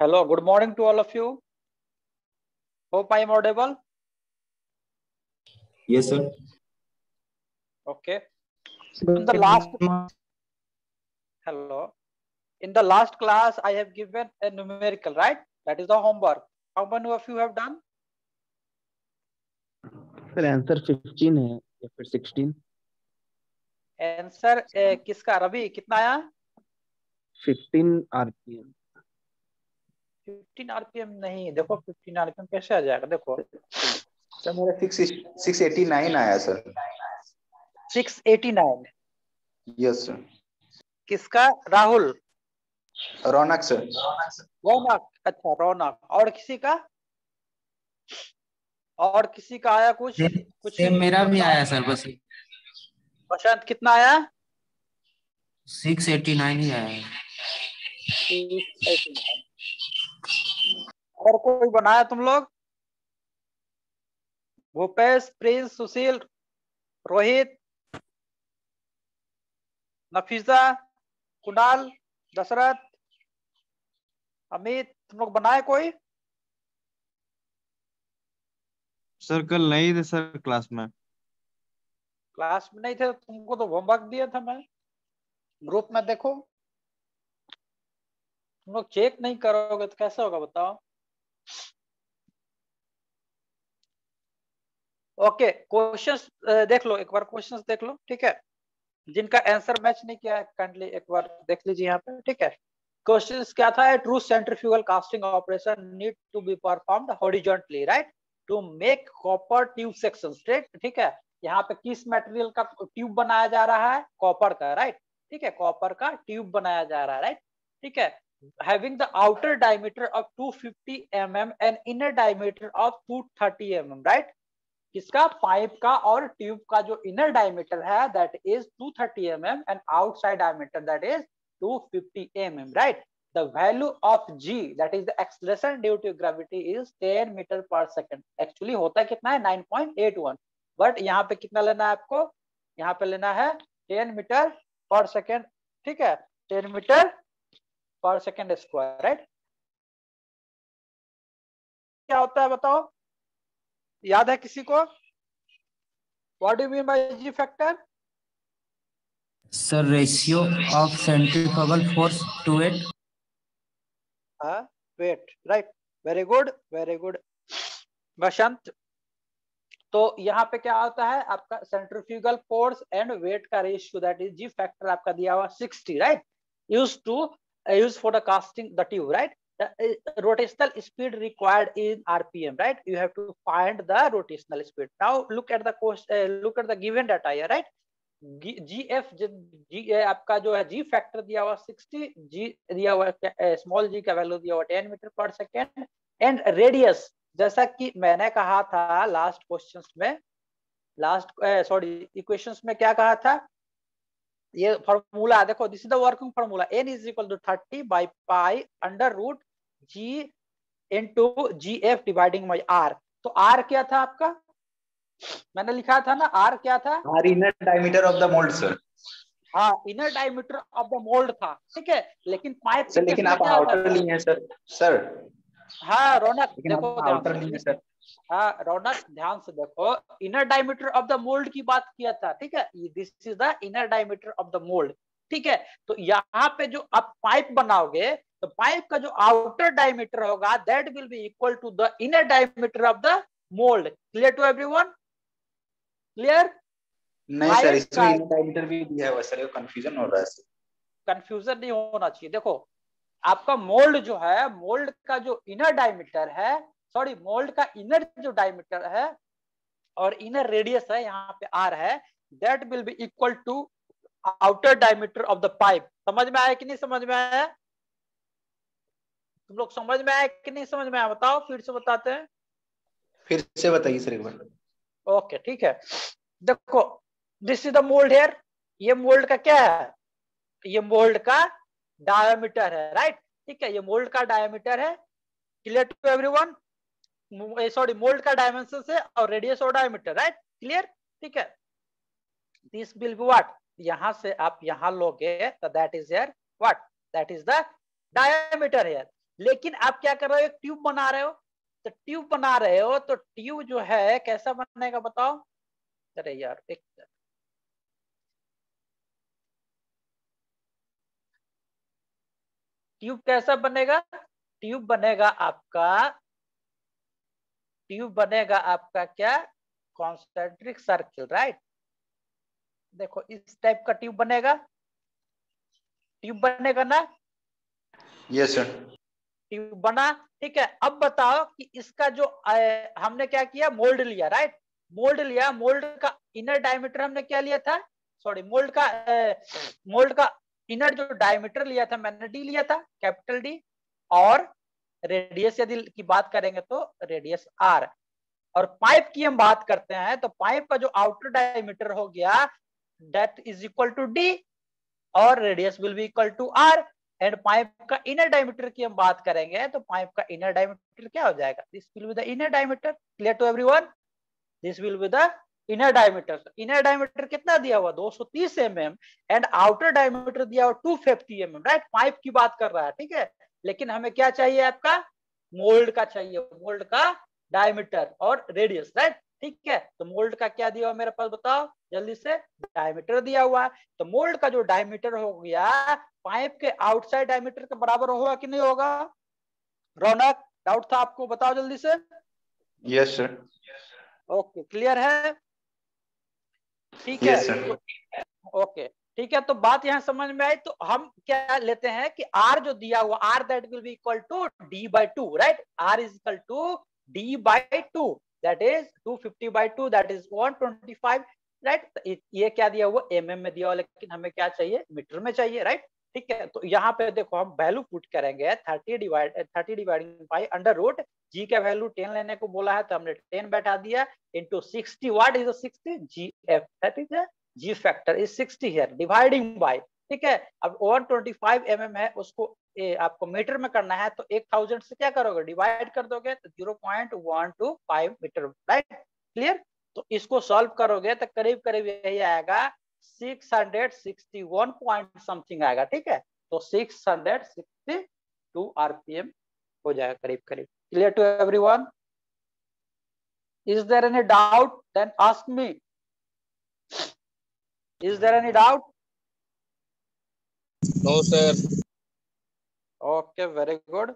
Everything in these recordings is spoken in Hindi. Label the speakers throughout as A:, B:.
A: Hello, good morning to all of you. Hope I am audible.
B: Yes, sir.
A: Okay. In the last class, I have given a numerical, right? That is the homework. How many of you have done?
C: Sir answer 15 है या फिर 16?
A: आंसर किसका? रवि कितना आया?
C: 15 आरपीएम।
A: 15 आरपीएम नहीं, देखो 15 आरपीएम कैसे आ जाएगा? देखो
B: सर मेरा 689 आया सर।
A: 689।
B: Yes sir.
A: किसका? राहुल?
B: रौनक सर।
A: रौनक, अच्छा रौनक। और किसी का? और किसी का आया कुछ? कुछ
D: मेरा भी आया सर, बस
A: प्रशांत कितना आया?
D: 689 ही आया।
A: 689। और कोई बनाया तुम लोग? भूपेश, प्रिंस, सुशील, रोहित, नफीसा, कुणाल, दशरथ, अमित, तुम लोग बनाए कोई?
E: सर कल नहीं थे सर क्लास में।
A: क्लास में नहीं थे? तुमको तो होमवर्क दिया था मैं। ग्रुप में देखो, तुम लोग चेक नहीं करोगे तो कैसे होगा बताओ? ओके, क्वेश्चंस देख लो, एक बार क्वेश्चंस देख लो, ठीक है? जिनका आंसर मैच नहीं किया है काइंडली एक बार देख लीजिए यहाँ पे, ठीक है? क्वेश्चंस क्या था? True centrifugal casting operation need to be performed horizontally, right, to make copper tube section straight, ठीक है? यहाँ पे किस मटेरियल का ट्यूब बनाया जा रहा है? कॉपर का, राइट, ठीक है? कॉपर का ट्यूब बनाया जा रहा है, राइट, ठीक है? having the outer diameter of 250 mm and inner diameter of 230 mm, right? किसका? पाइप का और ट्यूब का जो इनर डायमीटर है that is 230 mm and outside diameter that is 250 mm, right? The value of G, that is the acceleration due to gravity, is 10 meter per second. Actually होता कितना है? 9.81, बट यहाँ पे कितना लेना है आपको? यहाँ पे लेना है 10 मीटर पर सेकेंड, ठीक है? 10 मीटर पर सेकेंड स्क्वायर, राइट? क्या होता है बताओ? याद है किसी को? What do you mean by G factor?
D: Sir ratio of centrifugal force to weight.
A: Weight, right, very good, very good Basant. तो यहाँ पे क्या होता है आपका? सेंट्रीफ्यूगल फोर्स एंड वेट का ratio, that is G factor आपका दिया हुआ 60, right, use for the casting the tube, right? Rotational speed required in RPM, right? You have to find the rotational speed. Now look at the given data here, right? G आपका जो है G फैक्टर दिया हुआ 60, G दिया हुआ स्मॉल g का वैल्यू दिया हुआ 10 मीटर पर सेकेंड, एंड रेडियस जैसा कि मैंने कहा था लास्ट क्वेश्चंस में, इक्वेशंस में क्या कहा था? ये फॉर्मूला देखो, this is the working formula, n is equal to 30 by pi under root g into gf dividing by r। तो r क्या था आपका? मैंने लिखा था ना, r क्या था?
B: R inner diameter of the mold sir.
A: हाँ, inner diameter of the mould था, ठीक है? लेकिन पाइप
B: सर लेकिन आप आउटर लिए हैं सर।
A: हाँ रौनक देखो
B: आउटर लिए सर।
A: हाँ रौनक ध्यान से देखो, inner diameter of the mould की बात किया था, ठीक है? This is the inner diameter of the mould, ठीक है? तो यहाँ पे जो आप पाइप बनाओगे तो पाइप का जो आउटर डायमीटर होगा that will be equal to the inner diameter of the mould. Clear to everyone? Clear?
B: नहीं सर, इसमें इनर डायमीटर भी दिया हुआ सर, कंफ्यूजन हो रहा है सर।
A: कंफ्यूजन नहीं होना चाहिए। देखो आपका मोल्ड जो है, मोल्ड का जो इनर डायमीटर है, सॉरी मोल्ड का इनर जो डायमीटर है और इनर रेडियस है, यहाँ पे आर है, that will be equal to outer diameter of the pipe. समझ में आया कि नहीं समझ में आया? तुम लोग समझ में आया कि नहीं समझ में आया? बताओ, फिर से बताते हैं।
B: फिर से बताइए सर एक बार।
A: ओके ठीक है, देखो this is the mould here. ये मोल्ड का क्या है? ये मोल्ड का डायमीटर है, राइट, ठीक है? ये मोल्ड का डायमीटर है। Clear to everyone? Sorry, mould का डायमेंशन है और रेडियस और डायमीटर, राइट? क्लियर, ठीक है? This will be what? यहां से आप यहां लोगे तो that is here what? That is the diameter here. लेकिन आप क्या कर रहे हो, एक ट्यूब बना रहे हो। तो ट्यूब बना रहे हो तो ट्यूब जो है कैसा बनेगा बताओ। अरे यार एक ट्यूब कैसा बनेगा, ट्यूब बनेगा आपका क्या, कॉन्सेंट्रिक सर्किल, राइट। देखो इस टाइप का ट्यूब बनेगा ना।
B: Yes sir.
A: ट्यूब बना, ठीक है। अब बताओ कि इसका जो हमने क्या किया, मोल्ड लिया, राइट। मोल्ड का इनर डायमीटर हमने क्या लिया था, सॉरी मोल्ड का इनर जो डायमीटर लिया था मैंने डी लिया था, कैपिटल डी। और रेडियस यदि की बात करेंगे तो रेडियस आर। और पाइप की हम बात करते हैं तो पाइप का जो आउटर डायमीटर हो गया that is equal to D और radius will be equal to R. And pipe का इनर डायमीटर की हम बात करेंगे तो पाइप का इनर डायमीटर क्या हो जाएगा, this will be the inner diameter. Clear to everyone, this will be the inner diameter. Inner diameter कितना दिया हुआ 230 mm एंड आउटर डायमीटर दिया हुआ 250 mm, राइट। पाइप की बात कर रहा है, ठीक है। लेकिन हमें क्या चाहिए, आपका मोल्ड का चाहिए, मोल्ड का डायमीटर और रेडियस, राइट। ठीक है, तो मोल्ड का क्या दिया हुआ मेरे पास बताओ जल्दी से, डायमीटर दिया हुआ है। तो मोल्ड का जो डायमीटर हो गया पाइप के आउटसाइड डायमीटर के बराबर होगा कि नहीं होगा। रौनक डाउट था आपको, बताओ जल्दी से।
B: Yes sir.
A: ओके क्लियर है, ठीक है।
B: Yes sir.
A: ओके ठीक है, तो बात यहाँ समझ में आई। तो हम क्या लेते हैं कि आर जो दिया हुआ, R that will be equal to D by two, right. R is equal to D by two, that is 250 by two, that is 125, right. ये क्या दिया हुआ एमएम में दिया हुआ, लेकिन हमें क्या चाहिए, मीटर में चाहिए, राइट। ठीक है, तो यहाँ पे देखो हम वैल्यू पुट करेंगे 30 डिवाइडिंग बाई अंडर रूट जी का वैल्यू 10 लेने को बोला है तो हमने 10 बैठा दिया into 60, what is 60, G F, ठीक है। G factor is 60 here, dividing by, ठीक है। अब 125 mm है, उसको आपको मीटर में करना है तो 1000 से क्या करोगे, डिवाइड कर दोगे तो 0.125 मीटर, राइट। क्लियर, तो इसको सॉल्व करोगे तो करीब करीब यही आएगा 661 पॉइंट समथिंग आएगा, ठीक है। तो 662 आरपीएम हो जाएगा करीब करीब। Clear to everyone, is there any doubt, then ask me, is there any doubt?
F: No sir.
A: Okay, very good,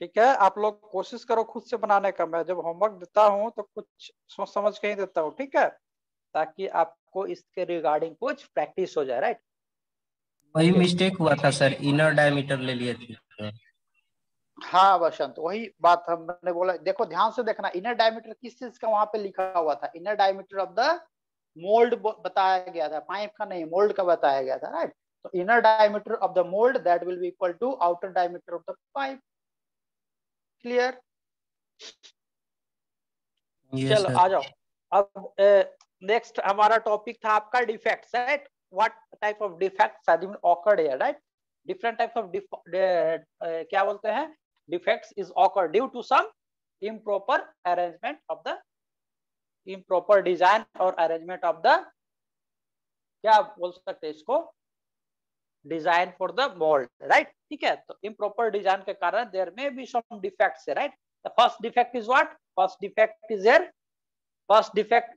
A: ठीक है। आप लोग कोशिश करो खुद से बनाने का, मैं जब होमवर्क देता हूं तो कुछ सोच समझ के ही देता हूं, ठीक है, ताकि आपको इसके रिगार्डिंग कुछ प्रैक्टिस हो जाए, राइट।
D: वही मिस्टेक हुआ था सर, इनर डायमीटर ले लिए थे।
A: हाँ वसंत, वही बात हमने बोला। देखो ध्यान से देखना, इनर डायमीटर किस चीज का वहां पे लिखा हुआ था, inner diameter of the mould बताया गया था, पाइप का नहीं, मोल्ड का बताया गया था, राइट। तो inner diameter of the mould that will be equal to outer diameter of the pipe. Clear, चलो आ जाओ। अब नेक्स्ट हमारा टॉपिक था आपका defects, right. What type of defects have been occurred here, right. Different types of क्या बोलते हैं, defects is occur due to some improper arrangement of the improper design or arrangement of the, क्या बोल सकते हैं इसको, design for the mould, right. ठीक है, तो improper डिजाइन के कारण there may be some defects, right. The first defect is what, first defect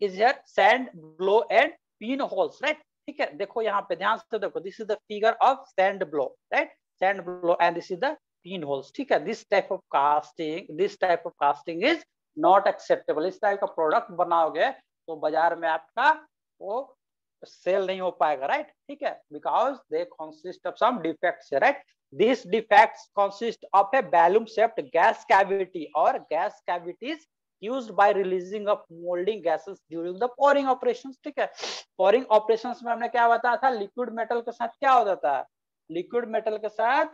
A: is here sand blow and pin holes, right. ठीक है, देखो यहाँ पे ध्यान से देखो, this is the figure of sand blow, right, sand blow and this is the pin holes, ठीक है। This type of casting is not acceptable. इस टाइप का प्रोडक्ट बनाओगे तो बाजार में आपका वो सेल नहीं हो पाएगा, राइट। ठीक है, because they consist of some defects, right. This defects consist of a balloon shaped gas cavity और gas cavities used by releasing of molding gases during the pouring operations, ठीक है। pouring operations में हमने क्या बताया था, लिक्विड मेटल के साथ क्या हो जाता है, लिक्विड मेटल के साथ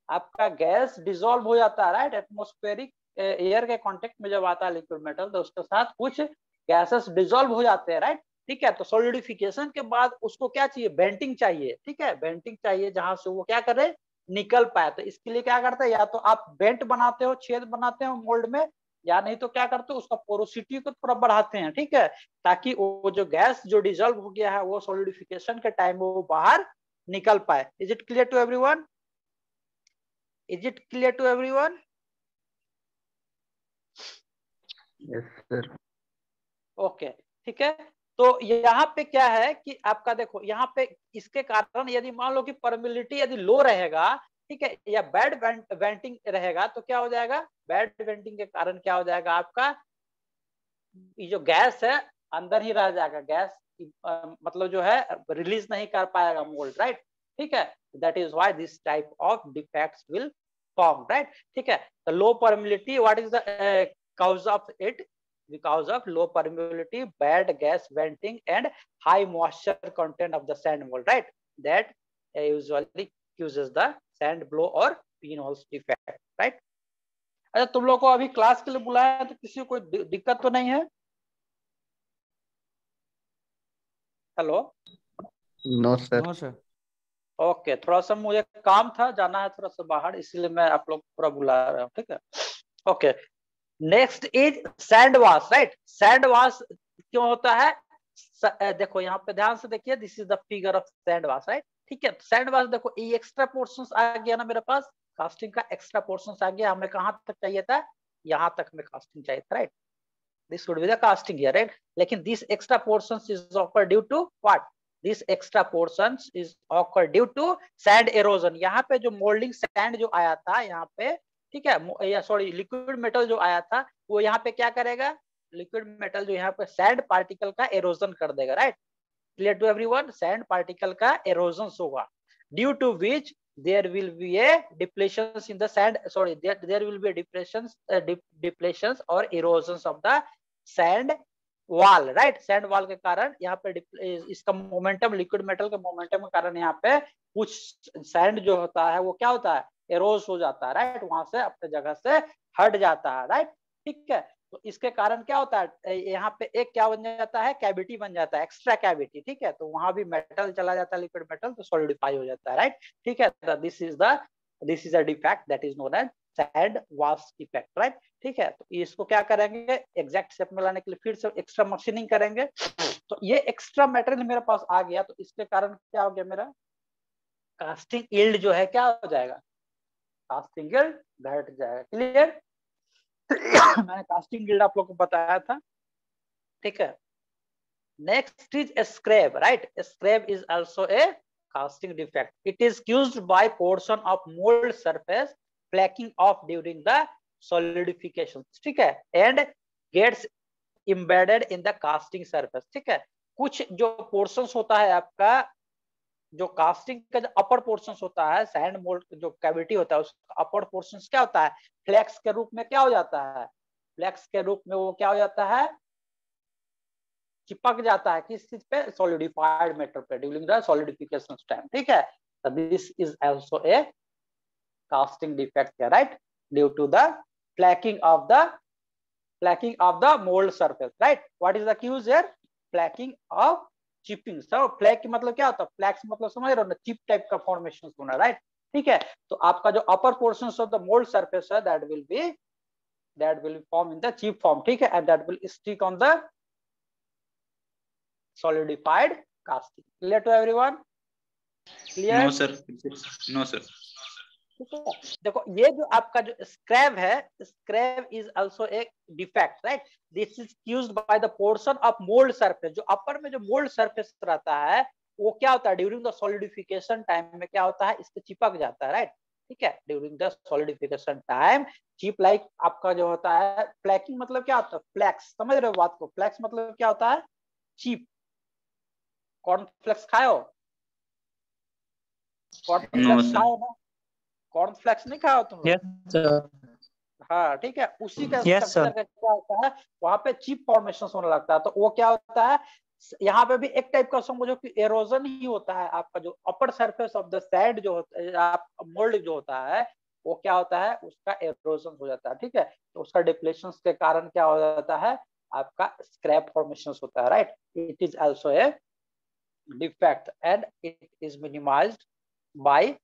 A: आपका गैस डिसॉल्व हो जाता है, राइट। एटमॉस्फेरिक एयर के कांटेक्ट में जब आता है लिक्विड मेटल तो उसके साथ कुछ गैसेस डिसॉल्व हो जाते हैं, राइट। ठीक है, तो सॉलिडिफिकेशन के बाद उसको क्या चाहिए, बेंटिंग चाहिए, ठीक है, बेंटिंग चाहिए जहां से वो क्या करे, निकल पाए। तो इसके लिए क्या करते हैं, या तो आप बेंट बनाते हो, छेद बनाते हो मोल्ड में, या नहीं तो क्या करते हो उसका पोरोसिटी को थोड़ा बढ़ाते हैं, ठीक है, ताकि वो जो गैस जो डिसॉल्व हो गया है वो सॉलिडिफिकेशन के टाइम वो बाहर निकल पाए। Is it clear to everyone, is it clear to everyone?
C: Yes sir.
A: Okay, ठीक है। तो यहाँ पे क्या है कि आपका देखो यहाँ पे इसके कारण यदि मान लो कि परमिलिटी यदि लो रहेगा, ठीक है, या बैड वेंटिंग रहेगा तो क्या हो जाएगा, बैड वेंटिंग के कारण क्या हो जाएगा, आपका ये जो गैस है अंदर ही रह जाएगा, गैस मतलब जो है रिलीज नहीं कर पाएगा मोल्ड, राइट, ठीक है। That is why this type of defects will form, right, ठीक है। The low permeability, what is the cause of it? Because of low permeability, bad gas venting, and high moisture content of the sand mold, right? That usually causes the sand blow or pinholes defect, right? अच्छा, तुम लोग को अभी क्लास के लिए बुलाया है तो किसी को कोई दिक्कत तो नहीं है? Hello?
C: No sir.
E: No sir.
A: Okay, थोड़ा सा मुझे काम था, जाना है थोड़ा सा बाहर, इसलिए मैं आप लोग पूरा बुला रहा हूँ, ठीक है। Okay, next is sand wash, right. Sand wash क्यों होता है? देखो यहाँ पे ध्यान से देखिए, this is the figure of sand wash, right, ठीक है। सैंड वॉश देखो, ये एक्स्ट्रा पोर्शन आ गया ना मेरे पास, कास्टिंग का एक्स्ट्रा पोर्शन आ गया, हमें कहाँ तक चाहिए था, यहाँ तक में कास्टिंग चाहिए था, right. This would be the casting here, right. लेकिन this extra portion is occur due to what? This extra portion is occur due to sand erosion. यहाँ पे जो मोल्डिंग सैंड जो आया था यहाँ पे, ठीक है, या सॉरी लिक्विड मेटल जो आया था, वो यहाँ पे क्या करेगा, लिक्विड मेटल जो यहाँ पे सैंड पार्टिकल का एरोजन कर देगा, right. Clear to everyone? Sand particle का एरोजन होगा, due to which there will be a depletions in the sand, sorry, there will be a depletions or erosions of the sand wall, right? sand wall के कारण यहाँ पे इसका मोमेंटम, लिक्विड मेटल के मोमेंटम के कारण यहाँ पे कुछ सैंड जो होता है वो क्या होता है, एरोज हो जाता है, राइट, वहां से अपने जगह से हट जाता है, राइट, ठीक है। तो इसके कारण क्या होता है, यहाँ पे एक क्या बन जाता है, कैविटी बन जाता है, एक्स्ट्रा कैविटी, ठीक है। तो वहां भी मेटल चला जाता है, लिक्विड मेटल, तो सॉलिडिफाई हो जाता है, राइट, ठीक है। This is a defect that is known as sand wash effect, right, ठीक है। तो इसको क्या करेंगे, एग्जैक्ट शेप में लाने के लिए फिर से एक्स्ट्रा मशीनिंग करेंगे। तो ये एक्स्ट्रा मटेरियल मेरे पास आ गया, तो इसके कारण क्या हो गया, मेरा कास्टिंग यील्ड जो है क्या हो जाएगा, कास्टिंग यील्ड घट जाएगा। क्लियर? मैंने कास्टिंग यील्ड आप लोग को बताया था, ठीक है। Next is scrap, right. Scrap is also a casting defect. It is caused by portion of mould surface flaking off during the solidification, ठीक है, and gets embedded in the casting surface, ठीक है। कुछ जो पोर्शंस होता है आपका, जो कास्टिंग का जो अपर पोर्शन होता है, सैंड मोल्ड जो कैविटी होता है उसका अपर पोर्शन क्या होता है, फ्लेक्स के रूप में क्या हो जाता है, फ्लेक्स के रूप में वो क्या हो जाता है, चिपक जाता है, किस चीज पे, सॉलिडिफाइड मैटर पे ड्यूरिंग द सॉलिडिफिकेशन टाइम, ठीक है। तो this is also a casting defect, right, due to the flaking of the mould surface, right. What is the cause here, flaking of chipping. Sir flake मतलब क्या होता है, फ्लैक्स मतलब समझ रहे हो ना, चिप टाइप का फॉर्मेशन होना, राइट, ठीक है। तो आपका जो upper portion of the mould surface है that will form in the chip form, ठीक है, and that will stick on the solidified casting. Clear to everyone? Clear?
B: No sir. No sir.
A: ठीक है। देखो ये जो आपका जो स्क्रैब है, scab is also a defect, right. This is used by the portion of mould surface. जो अपर में जो मोल्ड सरफेस रहता है वो क्या होता है, ड्यूरिंग द सॉलिडिफिकेशन टाइम में क्या होता है, इससे चिपक जाता है, राइट, ठीक है। During the solidification time chip like आपका जो होता है, फ्लैकिंग मतलब क्या होता है, फ्लैक्स, समझ रहे हो बात को, फ्लैक्स मतलब क्या होता है, चिप। कॉर्नफ्लेक्स खाए हो, कॉर्नफ्लेक्स खाए ना, कॉर्नफ्लेक्स नहीं खाओ तुम लोग?
D: Yes sir.
A: हाँ ठीक है, उसी का
D: Yes,
A: स्ट्रक्चर का क्या होता है, वहां पे चिप फॉर्मेशन होने लगता है। तो वो क्या होता है, यहाँ पे भी एक टाइप का समझो कि एरोजन ही होता है। आपका जो upper surface of the sand जो होता है, आप मोल्ड जो होता है, वो क्या होता है, उसका एरोजन हो जाता है, ठीक है। तो उसका डिप्लेशन के कारण क्या हो जाता है, आपका स्क्रैप फॉर्मेशन होता है, right. It is also a defect and it is minimised by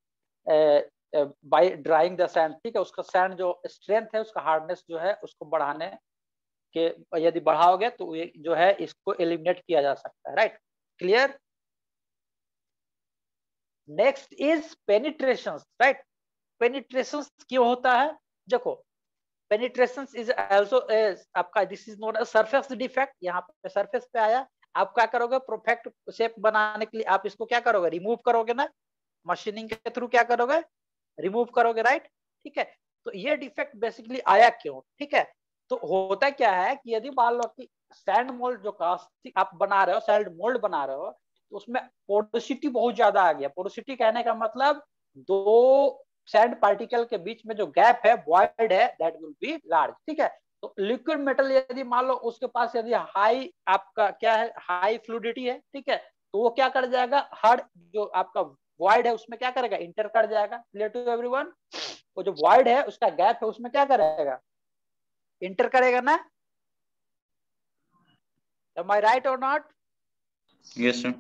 A: by drawing the sand, ठीक है। उसका सैंड जो स्ट्रेंथ है, उसका हार्डनेस जो है, उसको बढ़ाने के यदि बढ़ाओगे तो ये जो है इसको एलिमिनेट किया जा सकता है, right. Clear? Next is penetration, right. Penetration क्यों होता है? देखो, पेनिट्रेशन इज आल्सो आपका this is note a surface defect. यहाँ पे सरफेस पे आया, आप क्या करोगे, परफेक्ट शेप बनाने के लिए आप इसको क्या करोगे, रिमूव करोगे ना, मशीनिंग के थ्रू क्या करोगे, रिमूव करोगे, राइट। ठीक है, तो ये डिफेक्ट बेसिकली आया क्यों? ठीक है, तो होता क्या है कि यदि मान लो कि सैंड मोल्ड जो कास्टिंग आप बना रहे हो, सैंड मोल्ड बना रहे हो, तो उसमें पोरोसिटी बहुत ज्यादा आ गया। पोरोसिटी कहने का मतलब दो सैंड पार्टिकल के बीच में जो गैप है, वॉइड है, दैट विल बी लार्ज। ठीक है, तो लिक्विड मेटल यदि मान लो उसके पास यदि हाई आपका क्या है, हाई फ्लूइडिटी है, ठीक है, तो वो क्या कर जाएगा, हर जो आपका वॉइड है उसमें क्या करेगा, इंटर कर जाएगा। Clear to everyone? वो जो वॉइड है उसका गैप है उसमें क्या करेगा, इंटर करेगा ना। Am I right or not?
B: Yes sir.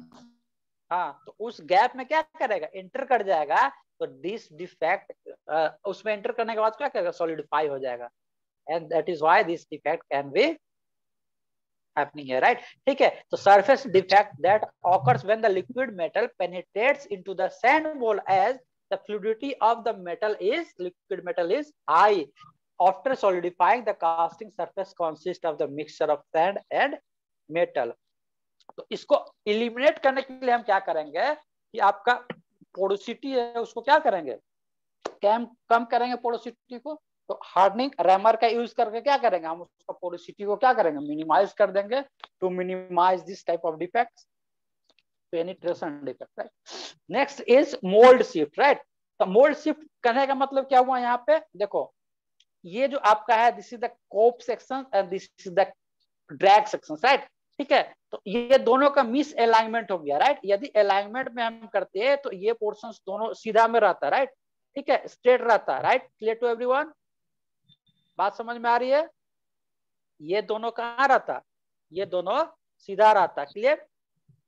A: हाँ, तो उस गैप में क्या करेगा, इंटर कर जाएगा। तो दिस डिफेक्ट उसमें इंटर करने के बाद क्या करेगा, सॉलिडिफाई हो जाएगा। And that is why this defect can be happening है, राइट। ठीक है, तो surface defect that occurs when the liquid metal penetrates into the sand mould as the fluidity of the liquid metal is high. After solidifying, the casting surface consists of the mixture of sand and metal. तो इसको इलिमिनेट करने के लिए हम क्या करेंगे कि आपका पोरोसिटी है उसको क्या करेंगे, कम करेंगे पोरोसिटी को। तो हार्डनिंग रैमर का यूज करके क्या करेंगे, हम उसका पोरोसिटी को क्या करेंगे, मिनिमाइज कर देंगे, to minimise this type of defects, penetration defect, right. Next is mould shift, right. तो मोल्ड शिफ्ट करने का मतलब क्या हुआ, यहाँ पे देखो, ये जो आपका है this is the cope section and this is the drag section, right. ठीक है, तो ये दोनों का मिस अलाइनमेंट हो गया, राइट। यदि अलाइनमेंट में हम करते हैं तो ये पोर्शन दोनों सीधा में रहता है, राइट। ठीक है, स्ट्रेट रहता है, राइट। Clear to everyone? बात समझ में आ रही है? ये दोनों कहाँ रहता, ये दोनों सीधा रहता, क्लियर।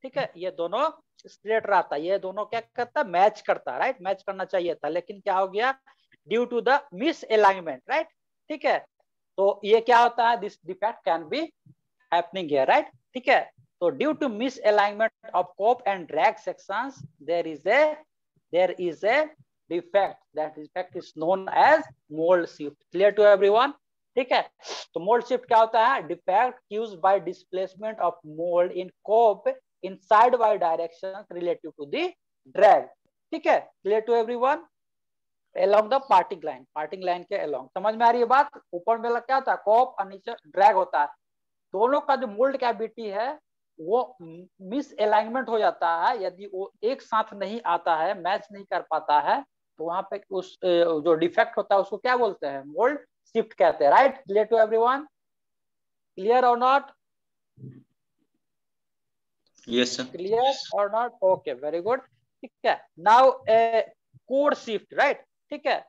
A: ठीक है, ये दोनों स्ट्रेट रहता, ये दोनों क्या करता, मैच करता, राइट। मैच करना चाहिए था, लेकिन क्या हो गया, due to the misalignment, right. ठीक है, तो ये क्या होता है, this defect can be happening here, right. ठीक है, तो due to misalignment of cope and drag sections there is a defect, that defect is known as mould shift. Clear to everyone? ठीक है, तो मोल्ड शिफ्ट क्या होता है, defect used by displacement of mould in cope in sidewise directions relative to the drag। ठीक है, clear to everyone? along the parting line के along। समझ में आ रही है बात? ऊपर में क्या होता है, कोप और नीचे ड्रैग होता है। दोनों का जो मोल्ड कैविटी है वो मिस अलाइनमेंट हो जाता है, यदि वो एक साथ नहीं आता है, मैच नहीं कर पाता है, तो वहां पे उस जो डिफेक्ट होता है उसको क्या बोलते हैं, मोल्ड शिफ्ट कहते हैं, right. Clear to everyone? Clear और not?
B: Yes sir.
A: Clear or not? Okay, very good। ठीक है, नाउ कोर शिफ्ट, राइट। ठीक है,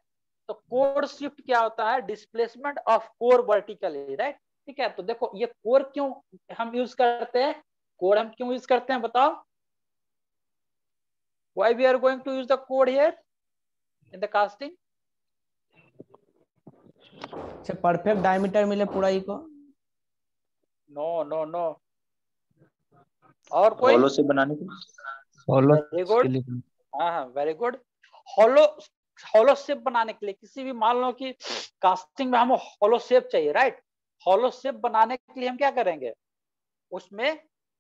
A: तो कोर शिफ्ट क्या होता है, displacement of core vertically, right. ठीक है, तो देखो ये कोर क्यों हम यूज करते हैं, कोर हम क्यों यूज करते हैं बताओ, why we are going to use the core here in the casting?
F: अच्छा, परफेक्ट डायमीटर मिले पूरा ही को।
A: नो नो नो, और कोई?
B: हॉलो से बनाने के
C: फॉलो
A: वेरी गुड, हाँ हाँ वेरी गुड। हॉलो शेप बनाने के लिए, किसी भी मान लो कि कास्टिंग में हमें हॉलो शेप चाहिए, राइट। हॉलो शेप बनाने के लिए हम क्या करेंगे, उसमें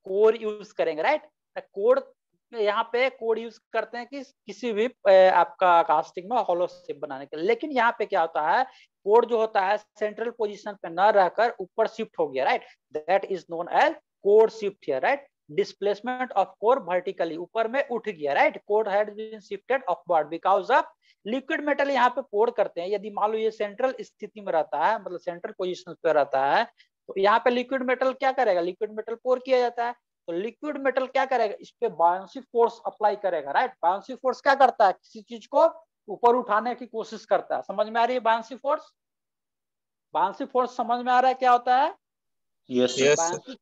A: कोर यूज करेंगे, राइट। कोर यहाँ पे कोड यूज करते हैं कि किसी भी आपका कास्टिंग में हॉलो शेप बनाने के लिए। लेकिन यहाँ पे क्या होता है, कोड जो होता है सेंट्रल पोजीशन पे न रहकर ऊपर शिफ्ट हो गया, right. That is known as core shift here, right. Displacement of core vertically, ऊपर में उठ गया, right. Core had been shifted upward because of liquid metal. यहाँ पे कोड करते हैं, यदि मान लो ये सेंट्रल स्थिति में रहता है, मतलब सेंट्रल पोजीशन पे रहता है, तो यहाँ पे लिक्विड मेटल क्या करेगा, लिक्विड मेटल कोर किया जाता है। तो लिक्विड मेटल क्या करेगा, इस पे बायोन्सी फोर्स अप्लाई करेगा, राइट। बायोन्सी फोर्स क्या करता है, किसी चीज को ऊपर उठाने की कोशिश करता है। समझ में आ रही है बायोन्सी फोर्स? बायोन्सी फोर्स समझ में आ रहा है क्या होता है?
B: यस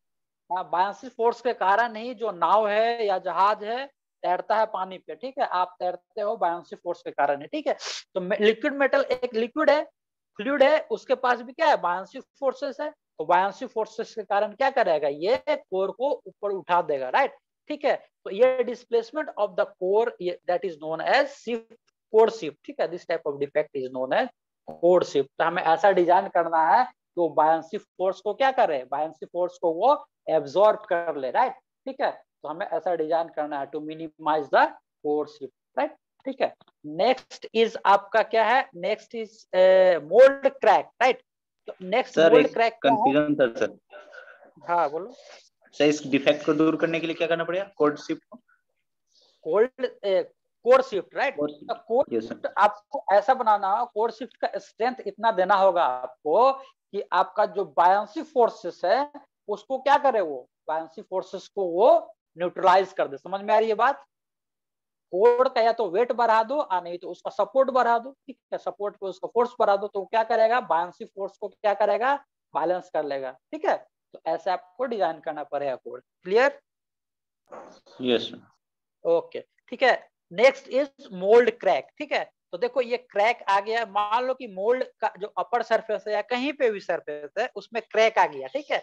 A: बायोन्सी फोर्स के कारण ही जो नाव है या जहाज है तैरता है पानी पे, ठीक है। आप तैरते हो बायोन्सी फोर्स के कारण है, ठीक है। तो लिक्विड मेटल एक लिक्विड है, फ्लूइड है, उसके पास भी क्या है, बायोन्सी फोर्सेस है। तो बायोन्सी फोर्सेस के कारण क्या करेगा, ये कोर को ऊपर उठा देगा, राइट। ठीक है, तो ये displacement of the core that is known as shift core shift, ठीक है, this type of defect is known as core shift. तो हमें ऐसा डिजाइन करना है कि वो बायंसी फोर्स को क्या करे, बायंसी फोर्स को वो एब्जॉर्ब कर ले, राइट, ठीक है। तो हमें ऐसा डिजाइन करना है to minimise the core shift, right, ठीक है। नेक्स्ट इज आपका क्या है, next is mould crack, right. तो नेक्स्ट मोल्ड क्रैक
B: कंफ्यूजन था सर।
A: हाँ बोलो
B: सर, इस डिफेक्ट को दूर करने के लिए क्या करना पड़ेगा, कोड शिफ्ट को?
A: Code shift, right. तो कोड
B: Yes,
A: शिफ्ट आपको ऐसा बनाना होगा, कोड शिफ्ट का स्ट्रेंथ इतना देना होगा आपको कि आपका जो बायंसी फोर्सेस है उसको क्या करे, वो बायंसी फोर्सेस को वो न्यूट्रलाइज कर दे। समझ में आ रही है बात? कोड का या तो वेट बढ़ा दो और नहीं तो उसका सपोर्ट बढ़ा दो, ठीक है, सपोर्ट पे उसका फोर्स बढ़ा दो, तो क्या करेगा, बायंसी फोर्स को क्या करेगा, बैलेंस कर लेगा, ठीक है। तो ऐसे आपको डिजाइन करना पड़ेगा कोड। क्लियर?
B: यस।
A: ओके, ठीक है। नेक्स्ट इज मोल्ड क्रैक, ठीक है। तो देखो ये क्रैक आ गया, मान लो कि मोल्ड का जो अपर सरफेस है या कहीं पे भी सरफेस है उसमें क्रैक आ गया, ठीक है।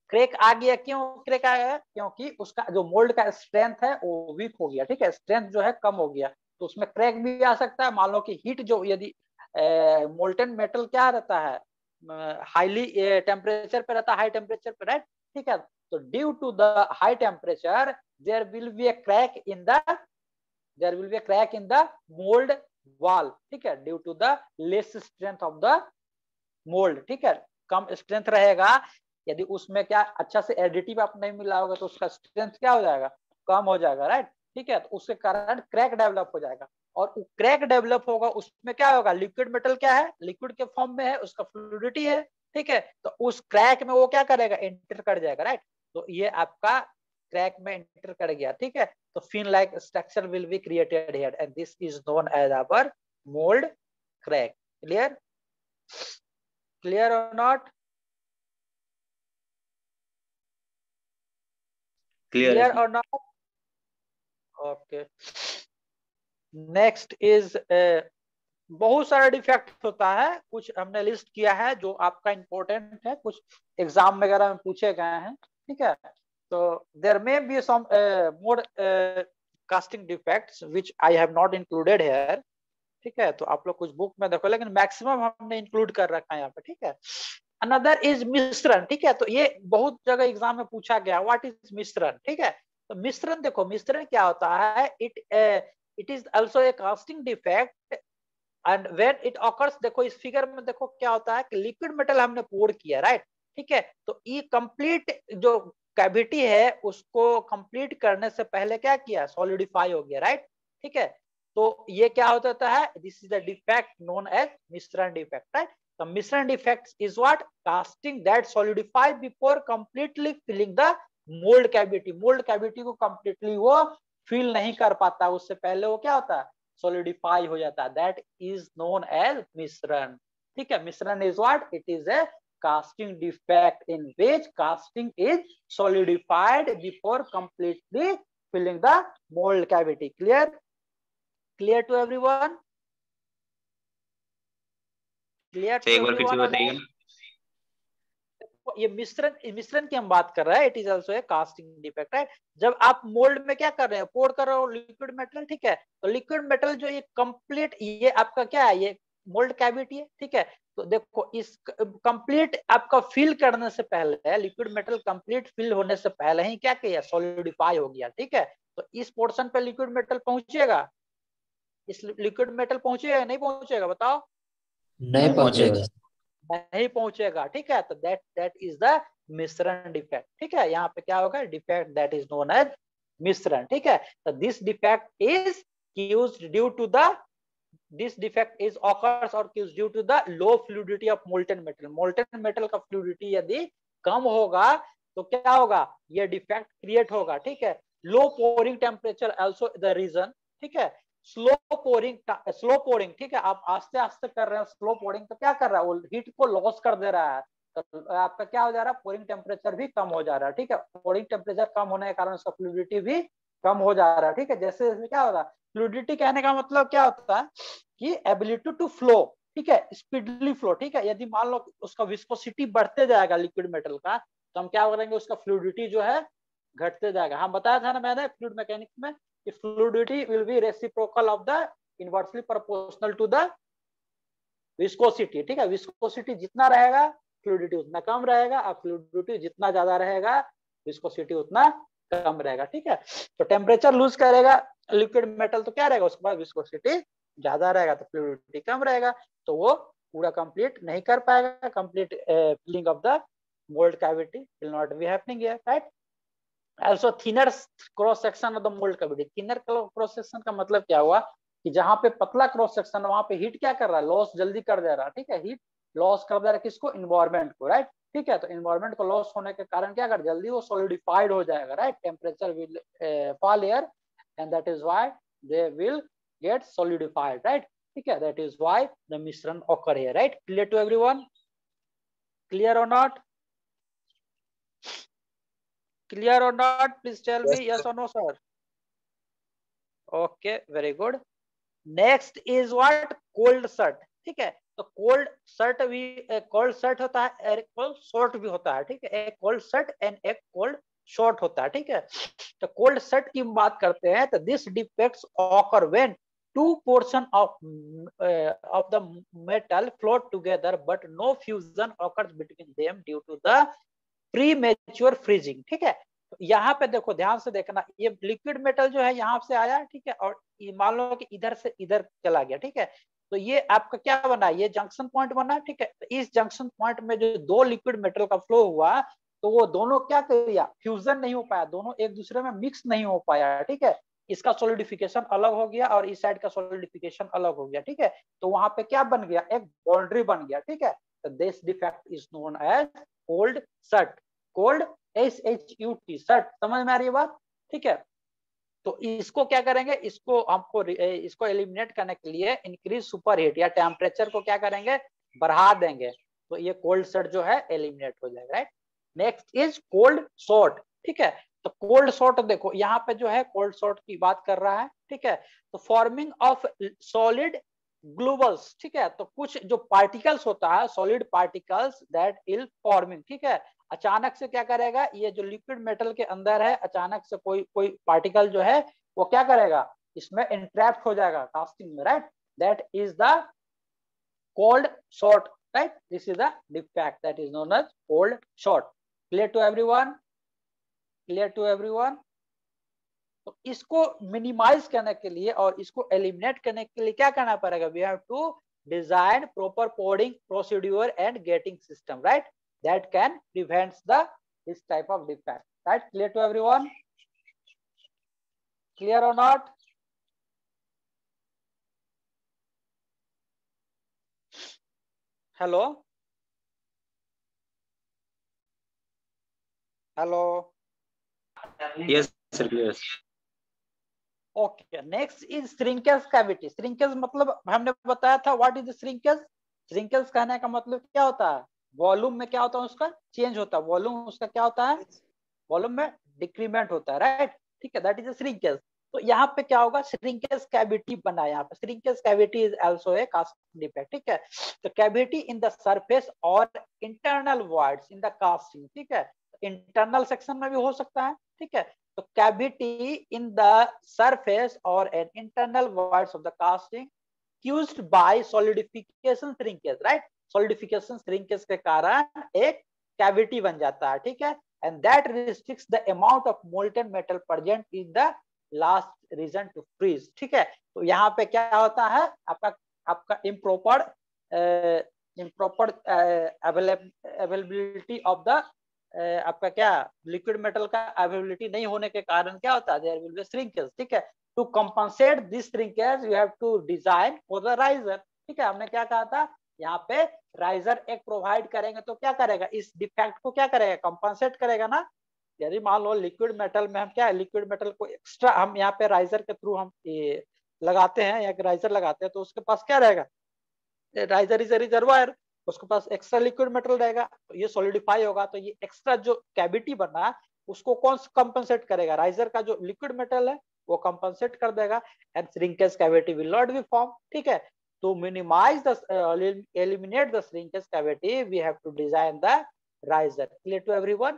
A: क्रैक आ गया, क्यों क्रैक आया? क्योंकि उसका जो मोल्ड का स्ट्रेंथ है वो वीक हो गया, ठीक है, स्ट्रेंथ जो है कम हो गया, तो उसमें क्रैक भी आ सकता है। मान लो कि हीट जो, यदि मोल्टन मेटल क्या रहता है, हाईली टेम्परेचर पे रहता है, हाई टेम्परेचर पे, राइट, ठीक है। तो due to the high temperature there will be a crack in the mold wall, ठीक है, due to the less strength of the mold, ठीक है, कम स्ट्रेंथ रहेगा। यदि उसमें क्या अच्छा से एडिटिव आप नहीं मिला होगा तो उसका स्ट्रेंथ क्या हो जाएगा, कम हो जाएगा, राइट, ठीक है। तो उसके कारण क्रैक डेवलप हो जाएगा, और क्रैक डेवलप होगा उसमें क्या होगा, लिक्विड मेटल क्या है, लिक्विड के फॉर्म में है, उसका फ्लूइडिटी है, ठीक है। तो उस क्रैक में वो क्या करेगा, एंटर कर जाएगा, राइट। तो ये आपका क्रैक में एंटर कर गया, ठीक है। तो fin like structure will be created here and this is known as our mould crack. Clear? Clear और नॉट? क्लियर और नॉट? ओके। नेक्स्ट इज बहुत सारा डिफेक्ट होता है, कुछ हमने लिस्ट किया है जो आपका इंपॉर्टेंट है, कुछ एग्जाम वगैरह में पूछे गए हैं, ठीक है। So there may be some more casting defects which I have not included here, ठीक है। तो आप लोग कुछ बुक में देखो, लेकिन मैक्सिमम हमने इंक्लूड कर रखा है यहाँ पे, ठीक है। अनदर इज मिश्रण, ठीक है। तो ये बहुत जगह एग्जाम में पूछा गया, व्हाट इज मिश्रण, ठीक है। तो मिश्रण देखो, मिश्रण क्या होता है, it is also a casting defect and when it occurs, देखो इस फिगर में देखो क्या होता है कि लिक्विड मेटल हमने पोर किया, राइट, ठीक है। तो ये कंप्लीट जो कैविटी है उसको कंप्लीट करने से पहले क्या किया, सॉलिडिफाई हो गया, राइट, ठीक है। तो ये क्या होता है, this is the defect known as misrun defect, right. तो misrun defect is what, casting that solidify before completely filling the mould cavity. Mould cavity को कंप्लीटली वो फिल नहीं कर पाता, उससे पहले वो क्या होता है, सॉलिडिफाई हो जाता है, that is known as misrun, ठीक है। मिश्रण is what, it is a casting defect in which casting is solidified before completely filling the mold cavity. Clear? Clear to everyone? Clear to everyone? ये मिश्रण की हम बात कर रहे हैं, it is also a casting defect, right. जब आप मोल्ड में क्या कर रहे हैं, पोर कर रहे हो लिक्विड मेटल, ठीक है। तो लिक्विड मेटल जो ये कंप्लीट, ये आपका क्या है, ये मोल्ड कैविटी है, ठीक है। तो देखो इस कंप्लीट आपका फिल करने से पहले, लिक्विड मेटल कंप्लीट फिल होने से पहले ही क्या किया, सॉलिडिफाई हो गया, ठीक है। तो इस पोर्शन पे लिक्विड मेटल पहुंचेगा, इस लिक्विड मेटल पहुंचेगा नहीं पहुंचेगा, बताओ?
D: नहीं पहुंचेगा,
A: नहीं पहुंचेगा, ठीक है। तो that is the misrun defect, ठीक है। यहाँ पे क्या होगा, defect that is known as misrun, ठीक है। तो this defect is caused due to the, this defect is occurs or caused due to the low fluidity of molten metal. molten metal का fluidity यदि कम होगा तो क्या होगा, ये डिफेक्ट क्रिएट होगा, ठीक है। Low pouring temperature also the reason, ठीक है। स्लो पोरिंग, ठीक है। आप आस्ते आस्ते कर रहे हैं स्लो पोरिंग, तो क्या कर रहा है, वो हीट को लॉस कर दे रहा है, तो आपका क्या हो जा रहा है, पोरिंग टेम्परेचर भी कम हो जा रहा है, ठीक है। पोरिंग टेम्परेचर कम होने के कारण उसका फ्लूइडिटी भी कम हो जा रहा है, ठीक है। जैसे जैसे क्या होगा, फ्लूइडिटी कहने का मतलब क्या होता है कि एबिलिटी टू फ्लो, ठीक है, स्पीडली फ्लो, ठीक है। यदि मान लो उसका विस्कोसिटी बढ़ते जाएगा लिक्विड मेटल का, तो हम क्या करेंगे, उसका फ्लूइडिटी जो है घटते जाएगा। हम बताया था ना मैंने फ्लूइड मैकेनिक्स में कि fluidity will be reciprocal of the inversely proportional to the viscosity, ठीक है। विस्कोसिटी जितना रहेगा फ्लूइडिटी उतना कम रहेगा, और फ्लूइडिटी जितना ज्यादा रहेगा विस्कोसिटी उतना कम रहेगा, ठीक है। तो टेम्परेचर लूज करेगा लिक्विड मेटल तो क्या रहेगा, उसके बाद विस्कोसिटी ज्यादा रहेगा तो फ्लूइडिटी कम रहेगा, तो वो पूरा कंप्लीट नहीं कर पाएगा, complete filling of the mould cavity will not be happening here, right. Also thinner cross section of the mold cavity, thinner cross section का मतलब क्या हुआ कि जहां पे पतला क्रॉस सेक्शन वहां पे हीट क्या कर रहा है, लॉस जल्दी कर दे रहा है, ठीक है। हीट लॉस कर दे रहा है किसको, इन्वायरमेंट को, राइट, ठीक है। तो इन्वायरमेंट को लॉस होने के कारण क्या कर, जल्दी वो सॉलिडिफाइड हो जाएगा, right. Temperature will fall here and that is why they will get solidified, right, ठीक है। That is why the misrun occur here, right. Clear to everyone, clear और not, clear or not, please tell me yes or no sir. Okay, very good. Next is what, cold shut, ठीक है। तो कोल्ड शर्ट भी, कोल्ड शर्ट होता है, एक कोल्ड शॉर्ट भी होता है, ठीक है। एक कोल्ड शर्ट एंड एक कोल्ड शॉर्ट होता है, ठीक है। तो कोल्ड शर्ट की बात करते हैं तो this defects occur when two portion of the metal float together but no fusion occurs between them due to the premature freezing, ठीक है। तो यहाँ पे देखो ध्यान से देखना, ये लिक्विड मेटल जो है यहाँ से आया, ठीक है, और मान लो कि इधर से इधर चला गया, ठीक है। तो ये आपका क्या बना, ये जंक्शन पॉइंट बना, ठीक है। तो इस जंक्शन पॉइंट में जो दो लिक्विड मेटल का फ्लो हुआ तो वो दोनों क्या किया, फ्यूजन नहीं हो पाया, दोनों एक दूसरे में मिक्स नहीं हो पाया, ठीक है। इसका सॉलिडिफिकेशन अलग हो गया और इस साइड का सॉलिडिफिकेशन अलग हो गया, ठीक है। तो वहां पे क्या बन गया, एक बाउंड्री बन गया, ठीक है। तो this defect is known as cold shut, cold SHUT shut, समझ में आ रही है बात, ठीक है। तो इसको क्या करेंगे, इसको हमको इसको एलिमिनेट करने के लिए इंक्रीज सुपर हीट या टेम्परेचर को क्या करेंगे, बढ़ा देंगे, तो ये कोल्ड शट जो है एलिमिनेट हो जाएगा, right. Next is cold short, ठीक है। तो कोल्ड शॉर्ट देखो यहाँ पे जो है कोल्ड शॉर्ट की बात कर रहा है, ठीक है। तो फॉर्मिंग ऑफ सॉलिड ग्लोबल्स, ठीक है। तो कुछ जो पार्टिकल्स होता है, solid particles that is forming, ठीक है। अचानक से क्या करेगा, ये जो लिक्विड मेटल के अंदर है अचानक से कोई पार्टिकल जो है वो क्या करेगा, इसमें इंट्रैप्ट हो जाएगा कास्टिंग में, right. That is the cold short, right. This is the defect that is known as cold short. Clear to everyone, clear to everyone. तो इसको मिनिमाइज करने के लिए और इसको एलिमिनेट करने के लिए क्या करना पड़ेगा, we have to design proper pouring procedure and gating system, right, that can prevent this type of defect, right? Clear to everyone, clear or not? Hello, hello,
B: Yes sir, clear.
A: okay. Next is shrinkage cavity. Shrinkage मतलब हमने बताया था, what is the shrinkage? Shrinkage कहने का मतलब क्या होता है, वॉल्यूम में क्या होता है उसका चेंज होता है, वॉल्यूम उसका क्या होता है, वॉल्यूम में डिक्रीमेंट होता है, राइट, ठीक है। That is shrinkage. तो यहाँ पे क्या होगा, श्रिंकेज कैविटी बना, यहाँ पे shrinkage cavity is also a casting defect, ठीक है। तो कैविटी इन द सरफेस और internal voids in the casting, ठीक है। इंटरनल सेक्शन में भी हो सकता है, ठीक है। तो कैविटी इन द सरफेस और an internal voids of the casting caused by solidification shrinkage, right? Solidification shrinkage के कारण एक कैविटी बन जाता है, ठीक है। and that restricts the amount of molten metal present in the last region to freeze, ठीक है। तो यहाँ पे क्या होता है, आपका improper availability of the आपका क्या लिक्विड मेटल का अवेलेबिलिटी नहीं होने के कारण क्या होता है, देयर विल बी श्रिंकेज, ठीक है। To compensate this shrinkage you have to design for the riser, ठीक है। हमने क्या कहा था, यहाँ पे राइजर एक प्रोवाइड करेंगे तो क्या करेगा, इस डिफेक्ट को क्या करेगा, कंपनसेट करेगा ना। यदि मान लो लिक्विड मेटल में हम क्या, लिक्विड मेटल को एक्स्ट्रा हम यहाँ पे राइजर के थ्रू हम लगाते हैं या राइजर लगाते हैं, तो उसके पास क्या रहेगा, राइजर इज ए रिजर्वायर, उसके पास एक्स्ट्रा लिक्विड मेटल रहेगा, तो ये सॉलिडिफाई होगा, तो ये एक्स्ट्रा जो कैविटी बना उसको कौन कंपनसेट करेगा, राइजर का जो लिक्विड मेटल है वो कंपनसेट कर देगा, and shrinkage cavity will not B form, ठीक है। To minimize the eliminate the shrinkage cavity, we have to design the riser. Clear to everyone?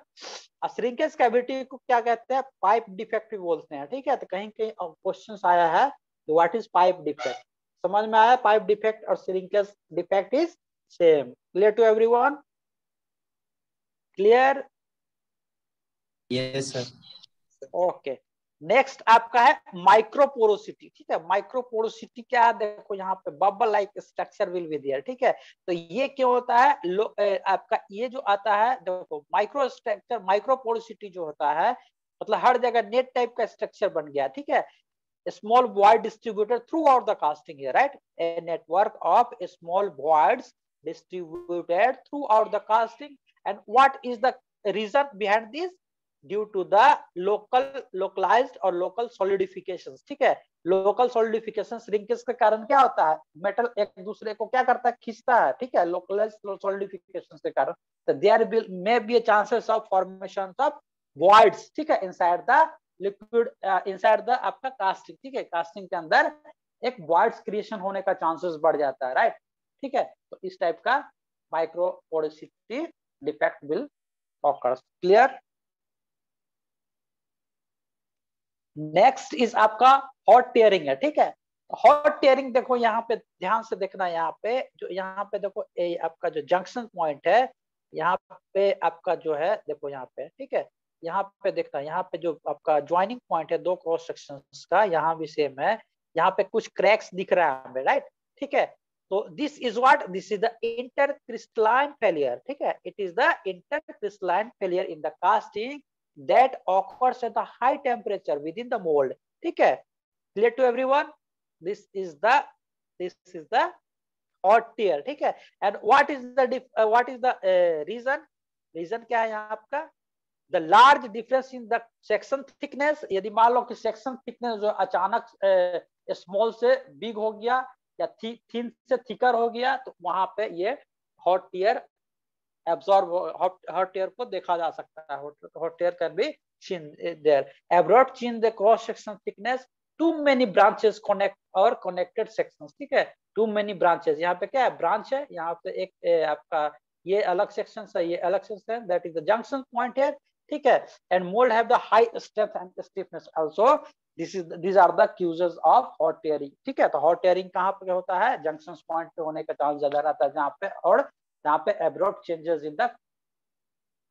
A: shrinkage cavity को क्या कहते हैं, पाइप डिफेक्ट भी बोलते हैं, ठीक है। तो कहीं कहीं क्वेश्चन आया है, व्हाट इज पाइप डिफेक्ट, समझ में आया? पाइप डिफेक्ट और shrinkage defect is same. Clear to everyone? Clear?
D: Yes sir.
A: Okay. Next आपका है माइक्रोपोरोसिटी. ठीक है, माइक्रोपोरोसिटी क्या है? देखो यहाँ पे bubble like structure will be there. ठीक है, तो ये क्यों होता है? आपका ये जो आता है, देखो माइक्रो स्ट्रक्चर, माइक्रोपोरोसिटी जो होता है मतलब हर जगह नेट टाइप का स्ट्रक्चर बन गया. ठीक है, small void distributed throughout the casting here, right? A network of small voids distributed throughout the casting. And what is the reason behind this? Due to the localized or local solidifications. ठीक है, लोकल सॉलिडिफिकेशन श्रिंकेज के कारण क्या होता है? मेटल एक दूसरे को क्या करता है? खींचता है. ठीक है, लोकलाइज्ड सॉलिडिफिकेशन के कारण. तो there may be a chances of formation of voids. ठीक है, inside the liquid, inside the आपका कास्टिंग. ठीक है, कास्टिंग के अंदर एक वॉइड्स क्रिएशन होने का चांसेस बढ़ जाता है. राइट. ठीक है, तो इस टाइप का microporosity defect will occur. Clear? Next is आपका हॉट टेयरिंग है. ठीक है, हॉट टेयरिंग देखो यहाँ पे ध्यान से देखना. यहाँ पे जो यहाँ पे देखो आपका जो जंक्शन पॉइंट है यहाँ पे आपका जो है, देखो यहाँ पे. ठीक है, यहाँ पे देखना, यहाँ पे जो आपका ज्वाइनिंग पॉइंट है दो क्रॉस सेक्शंस का, यहाँ भी सेम है. यहाँ पे कुछ क्रैक्स दिख रहा है हमें. राइट. ठीक है, तो this is what? This is the intercrystalline failure. ठीक है, it is the intercrystalline failure in the casting that occurs at a high temperature within the mold. ठीक है, clear to everyone? This is the hot tear. ठीक है, and what is the reason? Reason क्या है यहाँ आपका? The large difference in the section thickness. यदि मान लो कि सेक्शन थिकनेस जो अचानक स्मॉल से बिग हो गया या थिन से थिकर हो गया, तो वहां पे ये hot tear absorb, hot tear को देखा जा सकता है. Hot tear can be seen there. Abrupt change the cross section thickness. Too many branches connect or connected sections. ठीक है, too many branches. यहाँ पे क्या है? ब्रांच है. यहाँ पे एक आपका ये अलग सेक्शन है, ये अलग सेक्शन है. That is the junction point है. ठीक है, and mould have the high strength and stiffness also. these are the causes of hot tearing. ठीक है, तो hot tearing कहाँ पे होता है? जंक्शन पॉइंट पे होने का चांस ज्यादा रहता है जहाँ पे, और जहाँ पे abrupt changes in the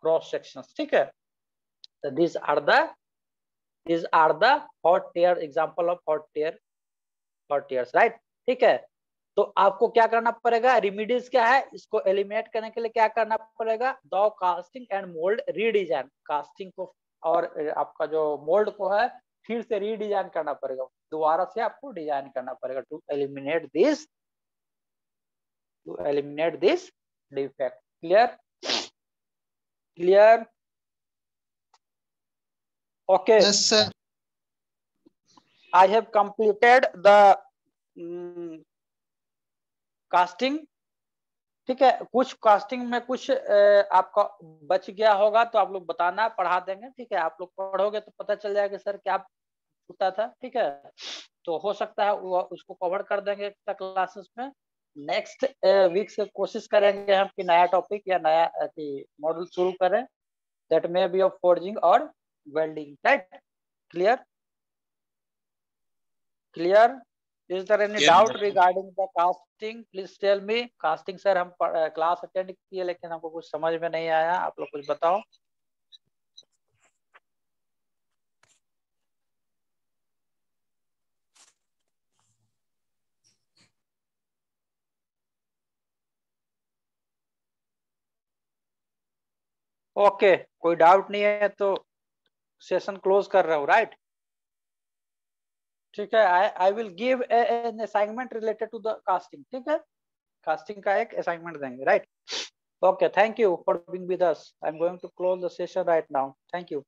A: cross sections. ठीक है, so these are the hot tear example of hot tears. right? ठीक है, तो आपको क्या करना पड़ेगा? रेमेडीज क्या है? इसको एलिमिनेट करने के लिए क्या करना पड़ेगा? दो casting and mould redesign. Casting को और आपका जो मोल्ड को है फिर से रीडिजाइन करना पड़ेगा, दोबारा से आपको डिजाइन करना पड़ेगा to eliminate this defect. Clear? Okay.
G: Yes, sir.
A: I have completed the casting. ठीक है, कुछ कास्टिंग में कुछ आपका बच गया होगा तो आप लोग बताना, पढ़ा देंगे. ठीक है, आप लोग पढ़ोगे तो पता चल जाएगा सर क्या होता था. ठीक है, तो हो सकता है वो उसको कवर कर देंगे एक्स्ट्रा क्लासेस में. नेक्स्ट वीक से कोशिश करेंगे हम कि नया टॉपिक या नया मॉडल शुरू करें. That may be of forging और welding. Right? Clear? Is there any doubt regarding the casting? Please tell me. Casting sir हम क्लास अटेंड किए लेकिन हमको कुछ समझ में नहीं आया. आप लोग कुछ बताओ. ओके, कोई डाउट नहीं है तो सेशन क्लोज कर रहा हूँ. राइट? ठीक है, I will give an assignment related to the casting. ठीक है, कास्टिंग का एक असाइनमेंट देंगे. Right? Okay, thank you for being with us. I am going to close the session right now. Thank you.